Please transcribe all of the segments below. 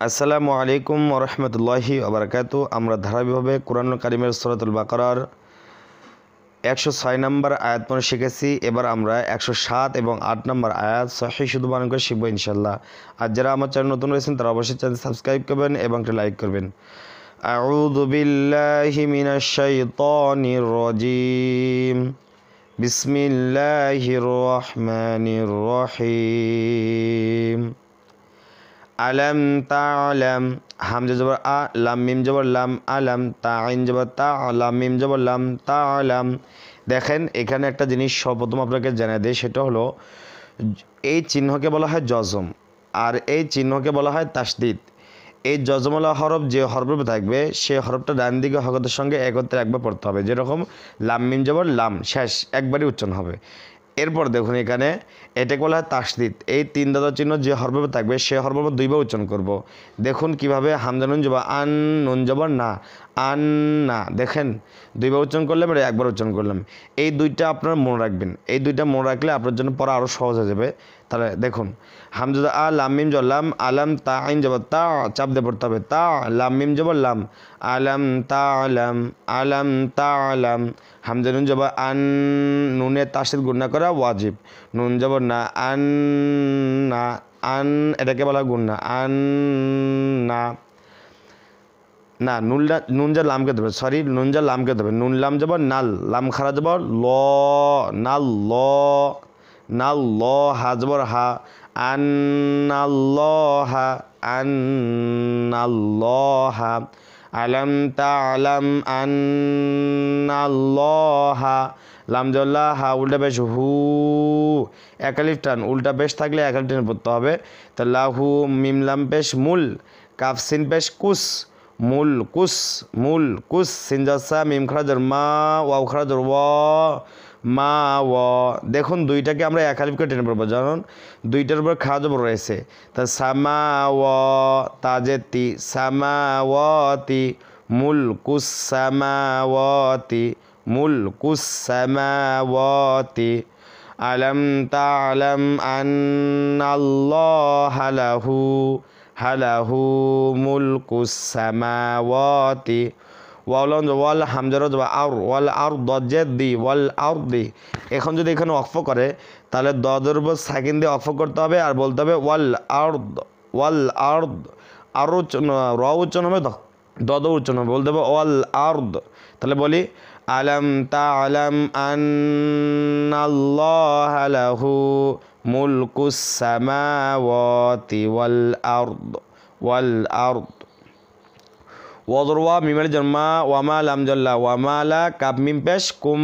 আসসালামু আলাইকুম ওয়া রাহমাতুল্লাহি ওয়া বারাকাতুহু। আমরা ধারাবাহিকভাবে কোরআনুল কারীমের সূরাতুল বাকারার 106 নম্বর আয়াত পর্যন্ত শিখেছি। এবার আমরা 107 এবং 8 নম্বর আয়াত সহিহ শুদ্ধ বানান করে শিখব ইনশাআল্লাহ। আর যারা আমার চ্যানেল নতুন রয়েছেন তারা অবশ্যই চ্যানেল সাবস্ক্রাইব করবেন এবং একটা লাইক করবেন। আউযু বিল্লাহি মিনাশ শাইতানির রাজীম। বিসমিল্লাহির রহমানির রহিম। আলাম তা'লাম, হামজা জবর আ, লাম মিম জবর লাম, আলাম তা আইন জবর তা, লাম মিম জবর লাম, তা'লাম। দেখেন এখানে একটা জিনিস সর্বপ্রথম আপনাকে জানিয়ে দেয়, সেটা হলো এই চিহ্নকে বলা হয় জজম আর এই চিহ্নকে বলা হয় তাসদিদ। এই জজমওয়ালা হরফ যে হরফে থাকবে সেই হরফটা ডান দিকে হরকতের সঙ্গে একত্রে একবার পড়তে হবে। যেরকম লাম মিম জবর লাম, শেষ একবারই উচ্চারণ হবে। এরপর দেখুন এখানে এটাকে বলা হয় তাসদিদ। এই তিন দাদা চিহ্ন যে হরফে থাকবে সে হরফ দুইবার উচ্চারণ করব। দেখুন কিভাবে হামজা নুন জবর আন, নুন জবর না, আন না। দেখেন দুইবার উচ্চারণ করলাম, এটা একবার উচ্চারণ করলাম। এই দুইটা আপনারা মনে রাখবেন, এই দুইটা মনে রাখলে আপনার জন্য পড়া আরও সহজ হয়ে যাবে। তাহলে দেখুন হামজা আ, লাম মিম জবর লাম, আলাম তা আইন জবর তা, চাপ দিয়ে পড়তে হবে তা, লাম মিম জবর লাম, আলাম তা আলাম, আলাম তা আলাম। হামজা নুন জবর আন, নুনে তাসদিদ গুণনা করা ওয়াজিব। নুন জবর না, আন না, আন এটাকে বলা গুণনা, আন না না, নুন যা লামকে দেবে, সরি নুন যা লামকে দেবে। নুন লাম জবর নাল, লাম খারা জবর ল, নাল ল, নাল ল, হা জবর হা, আন্নাল্লাহা, আন্নাল্লাহা। আলাম তা'লাম আন্নাল্লাহা, লাম জল্লা হা উল্টা পেশ হু, একালিফ টান, উল্টা পেশ থাকলে একালিফ টান পড়তে হবে। তা লাহু, মিম লাম পেশ মুল, কাফ সিন পেশ কুস, মুল কুস, মুল কুস। সিনজাসা মিম খারাজর মা, ওয়াও খারাজর ওয়া, মা ওয়া। দেখুন দুইটাকে আমরা এক আলিফ করে টেনে পড়বো, জানুন দুইটার উপর খাওয়া জবর রয়েছে। তা সামা ওয়া তাজেতি, সামা ওয়াতি, মুল কুস সামাওয়াতি, মুল কুস সামাওয়াতি। আলাম তা'লাম আন্নাল্লাহা লাহু, হালাহু মুলকুস সামাওয়াতি। ওয়াল হামজার আর, ওয়াল আর দজেদ দি, ওয়াল আর দি। এখন যদি এখানে অক্ফ করে তাহলে দদের উপর সাকিন দিয়ে অক্ফ করতে হবে আর বলতে হবে ওয়াল আর্দ, ওয়াল আর্দ। আর র উচ্চারণ হবে, দদ উচ্চারণ হবে, বলতে হবে ওয়াল আর্দ। তাহলে বলি আলাম তা'লাম আন্নাল্লাহা লাহু মুলকুস সামাওয়াতি ওয়াল আর্দ, ওয়াল আর্দ। ওয়া মিমের জন্মা, ওয়ামা লাম জল্লা, ওয়ামালা কাপ মিম পেশ কুম।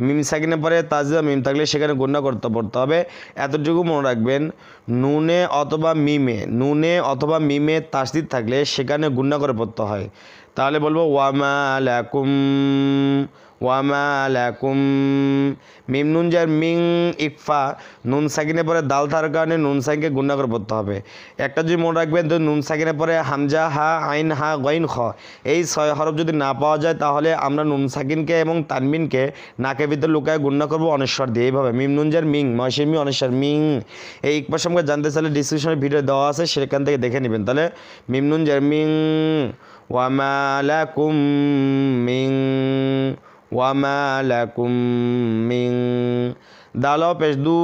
মিম সাকিনের পরে তাজদা মিম থাকলে সেখানে গুণনা পড়তে হবে। এতটুকু মনে রাখবেন, নুনে অথবা মিমে, নুনে অথবা মিমে তাসদিদ থাকলে সেখানে গুণনা করে পড়তে হয়। তাহলে বলবো ওয়ামা লাকুম, ওয়ামা লাকুম। মিম নুন যার মিং ইকফা, নুন সাকিনের পরে দাল থাকার কারণে নুন সাকিনকে গুণনা করে পড়তে হবে। একটা যদি মনে রাখবেন, তো নুন সাকিনের পরে হামজা হা, আইন হা, গইন খ, এই 6 হরফ যদি না পাওয়া যায় তাহলে আমরা নুন সাকিনকে এবং তানমিনকে নাকের ভিতরে লুকায় গুণনা করবো অনেশ্বর দিয়ে। এইভাবে মিম নুন যার মিং, ময়সের মি অনেশ্বর মিং। এই ইকফার সম্পর্কে জানতে চাইলে ডিসক্রিপশনে ভিডিও দেওয়া আছে, সেখান থেকে দেখে নেবেন। তাহলে মিম নুন যার মিং, ওয়ামা লাকুম মিং, ওয়ামা লাকুম মিং। দালাও পেশ দু,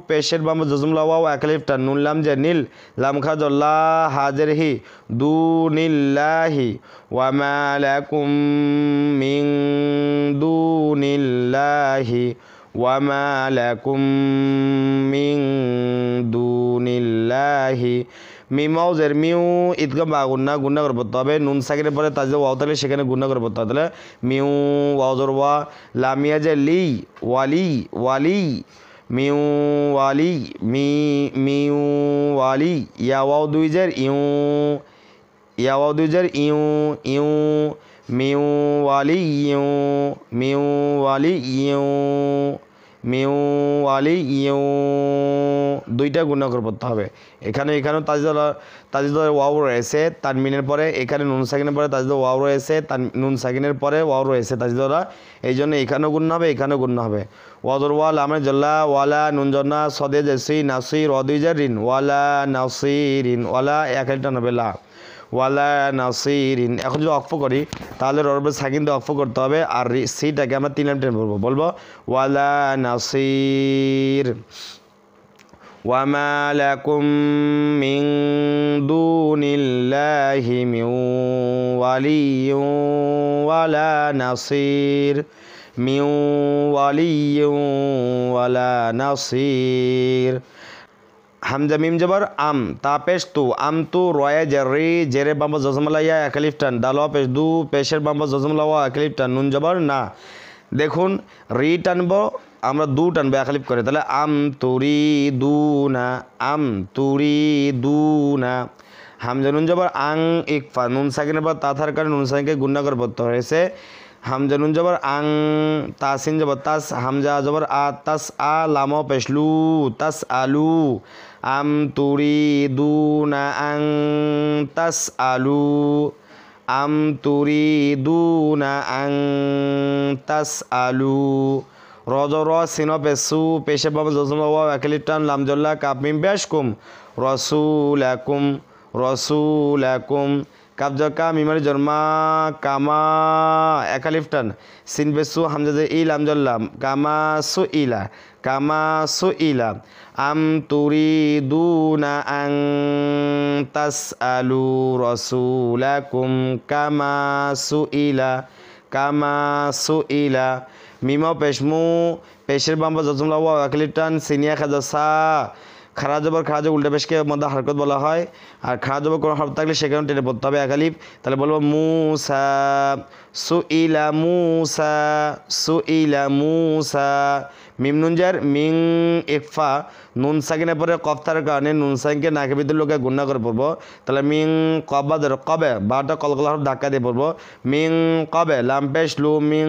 পেশের বাম জজমলা ওয়াও একালিফটা, নুন লাম যে নীল, লাম খাজল্লা হাজের হি, দু নিল্লাহি, ওয়ামা লাকুম মিং দুনিল্লাহি, ওয়ামা লাকুম মিং দুনিল্লাহি। মিমাও জের মিউ, ঈদগাম বা গুন্না, গুন্না করে পড়তে হবে। নুন সাকিনের পরে তাজে ওয়াও থাকলে সেখানে গুন্না করে পড়তে হবে। তাহলে মিউ ওয়াও জোর ওয়া, লামিয়া যে লি, ওয়ালি, ওয়ালি, মিউ ওয়ালি, মিউ ওয়ালি। ইয়া ওয়াও দুই জের ইউ, ইয়া ওয়াও দুই জের ইউ, ইউ, মিউ ওয়ালি ইউ, মিউ ওয়ালি ইউ, মিউ ওয়ালি ইউ। দুইটা গুণা করে পড়তে হবে। এখানেও তাজদা ওয়াও রয়েছে তানমিনের পরে, এখানে নুন সাকিনের পরে তাজদা ওয়াও রয়েছে, নুন সাকিনের পরে ওয়াও রয়েছে তাজদা, এই জন্য এখানেও গুণ হবে, এখানেও গুণ হবে। ওয়াজর ওয়া লামে জল্লা ওয়ালা নুন জন্না সদে জেসি নাসির অদিজা রিন ওয়ালা নাসিরিন ওয়ালা এক একটা নেবে লা ওয়ালা নাসিরিন। এখন যদি অক্ফ করি তাহলে রবের সাকিন দিয়ে অক্ফ করতে হবে, আর সিটাকে আমরা 3 লাইন টেনে বলবো, বলবো ওয়ালা নাসির। ওয়ামা লাকুম মিন দুনিল্লাহি মিন ওয়ালিয়্যিন ওয়ালা নাসির, মিন ওয়ালিয়্যিন ওয়ালা নাসির। হামজা মিম জবর আম তা পেশ তু আম তু রয়ে জেরি জেরে বাম্বা জজমলাইয়া একালিফ টান দাল পেশ দু পেশের বাম্বা জজমলাওয়া একালিফ টান নুন জবর না। দেখুন রি টানবো আমরা দু টানবো একালিফ করে, তাহলে আম তুরি দু না, আম তুরি দু না। হামজা নুন জবর আং ইকফা নুন সাকিনের পর তা থাকার কারণে নুন সাকিনকে গুণা করে পড়তে হয়েছে। হামজা নুন জবর আং তাসিন জবর তাস হামজা জবর আ তাস আ লামো পেশলু তাস আলু। আম তুরি দু না আং তাস আলু, আম তুরি দু না আং তাস আলু। রজ র সিন পেসু পেশে বাবা জজম একালিটান লামজল্লা কাপমিম বেশকুম রসুলাকুম রসুলাকুম। কাবজকা মিমারি জন্মা কামা একালিফটান সিন বেসু হামজা ই লামজল্লা কামা সু ইলা কামা সু ইলা। আম তুরি দু না আং তাস আলু রসুলাকুম কামা সু ইলা কামা সু ইলা। মিমা পেশমু পেশের বাম্বা জজমলা ওয়া আকালিটান সিনিয়া খাজা সা খারা জবর খারা জবর উল্টা পেশকে মধ্যে হরকত বলা হয়, আর খারা জবর কোনো হরফ থাকলে সেখানে টেনে পড়তে হবে একালিফ। তাহলে বলবো মুসা সুইলা মুসা সুইলা মুসা। মিম নুনজার মিং ইকফা নুন সাকিনের পরে কফতার কারণে নুন সাকিনকে নাকের ভিতরে লোকে গুণা করে পড়বো, তাহলে মিং কবাদের কবে বারটা কলকলা হরফ ধাক্কা দিয়ে পড়বো মিং কবে লাম পেশ লু মিং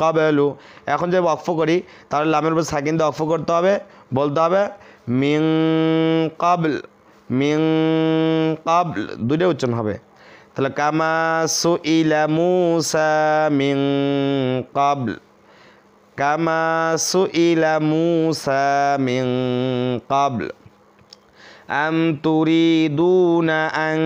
কবে লু। এখন যদি ওয়াকফ করি তাহলে লামের উপর সাকিন দিয়ে ওয়াকফ করতে হবে, বলতে হবে মিং কাবল মিং কাবল, দুইটাই উচ্চারণ হবে। তাহলে কামা সুইলা মুসা মিং কাবল কামা সুইলা মুসা মিং কাবল। আম তুরিদুনা আন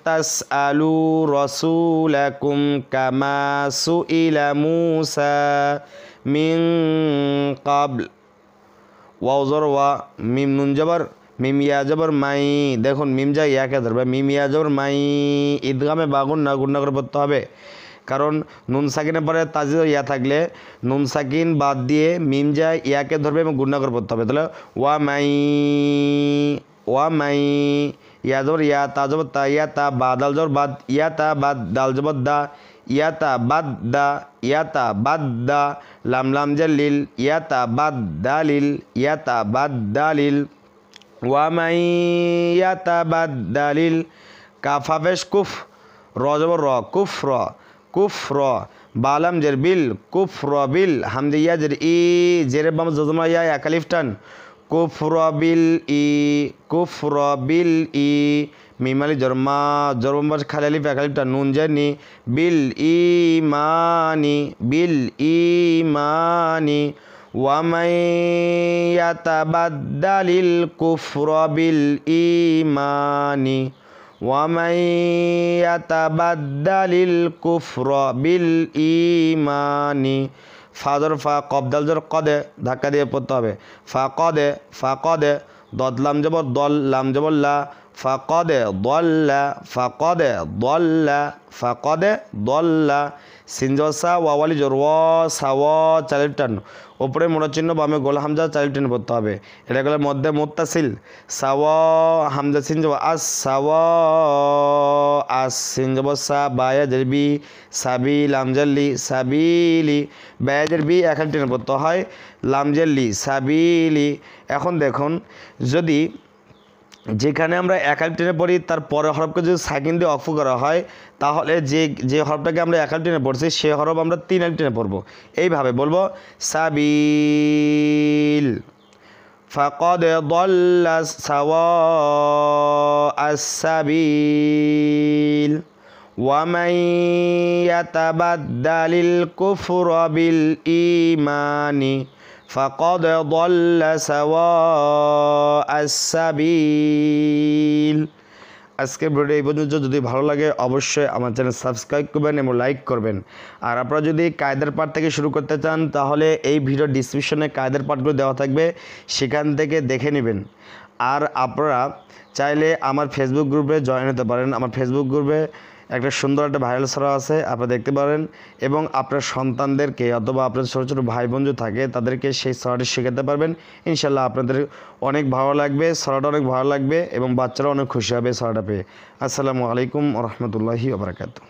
তাসআলু রাসূলাকুম কামা সুইলা মুসা মিং কাবল। ওয়াও জবর ওয়া মিম নুন জবর মিম ইয়া জবর মাই। দেখুন মিম যা ইয়াকে ধরবে, মিম ইয়া জবর মাই ঈদগামে বাগুন না গুণা করে পড়তে হবে, কারণ নুন সাকিনের পরে তাজিদ ইয়া থাকলে নুন সাকিন বাদ দিয়ে মিম যা ইয়াকে ধরবে এবং গুণা করে পড়তে হবে। তাহলে ওয়া মাই ইয়া জবর ইয়া তা জবর তা ইয়া তা বা দাল জবর বাদ ইয়া তা বাদ দাল জবর দা ইয়াতা বাদ দা ইয়াতা বাদ দা লাম লাম জালিল ইয়াতা বাদ দালিল ইয়াতা বাদ দালিল। ওয়ামাই ইয়াতা বাদ দালিল কাফাফেশ কুফ র জবর র কুফ র কুফ র বালাম জের বিল কুফ র বিল হামজা ইয়া জের ই জেরে বাম জজমা ইয়া একালিফটান কুফ র বিল ই কুফ র বিল ই। মিমালি জরমা জরম খালি ফ্যাকালিফটা নুন জানি বিল ইমানি বিল ইমানি। ওয়ামাই ইয়াতাবাদ্দালিল কুফরা বিল ইমানি ওয়ামাই ইয়াতাবাদ্দালিল কুফরা বিল ইমানি। ফাজর ফা কবদাল জর কদে ধাক্কা দিয়ে পড়তে হবে ফা কদে দদলাম জবর দল লাম জবর লা ফাকদে দল্লা ফাকদে দল্লা ফাকদে দল্লা। সিনজসা ওয়াওয়ালি জোর সাওয়া চালির টান ওপরে মোড়া চিহ্ন বামে গোল হামজা চালির টান পড়তে হবে, এটা গেলে মধ্যে মুত্তাসিল সাওয়া হামজা সিন যাব আস সাওয়া আস সিন যাব সা বায়া জেরবি সাবি লামজাল্লি সাবিলি বায়া জেরবি এখানে টেনে পড়তে হয় লামজাল্লি সাবিলি। এখন দেখুন যদি যেখানে আমরা একাল টেনে পড়ি তার পরের হরফকে যদি সাকিন দিয়ে অক্ফ করা হয় তাহলে যে হরফটাকে আমরা একাল টেনে পড়ছি সে হরফ আমরা 3 আল টেনে পড়বো। এইভাবে বলবো সাবিল ফাকাদ দাল্লা সাওয়া'আস সাবিল ওয়া মান ইয়াতাবাদ্দালিল কুফরা বিল ঈমানি فقد ضل سواء السبيل। আজকের ভিডিও এই পর্যন্ত। যদি ভালো লাগে অবশ্যই আমার চ্যানেল সাবস্ক্রাইব করবেন এবং লাইক করবেন। আর আপনারা যদি কায়দার পাঠ থেকে শুরু করতে চান তাহলে এই ভিডিও ডিসক্রিপশনে কায়দার পাঠগুলো দেওয়া থাকবে, সেখান থেকে দেখে নেবেন। আর আপনারা চাইলে আমার ফেসবুক গ্রুপে জয়েন হতে পারেন। আমার ফেসবুক গ্রুপে একটা সুন্দর একটা ভাইরাল ছড়া আছে, আপনারা দেখতে পারেন। এবং আপনার সন্তানদেরকে অথবা আপনার ছোটো ছোটো ভাই বোন যে থাকে তাদেরকে সেই ছড়াটি শেখাতে পারবেন। ইনশাল্লাহ আপনাদের অনেক ভালো লাগবে, ছড়াটা অনেক ভালো লাগবে এবং বাচ্চারা অনেক খুশি হবে ছড়াটা পেয়ে। আসসালামু আলাইকুম ওয়া রাহমাতুল্লাহি ওয়া বারাকাতুহু।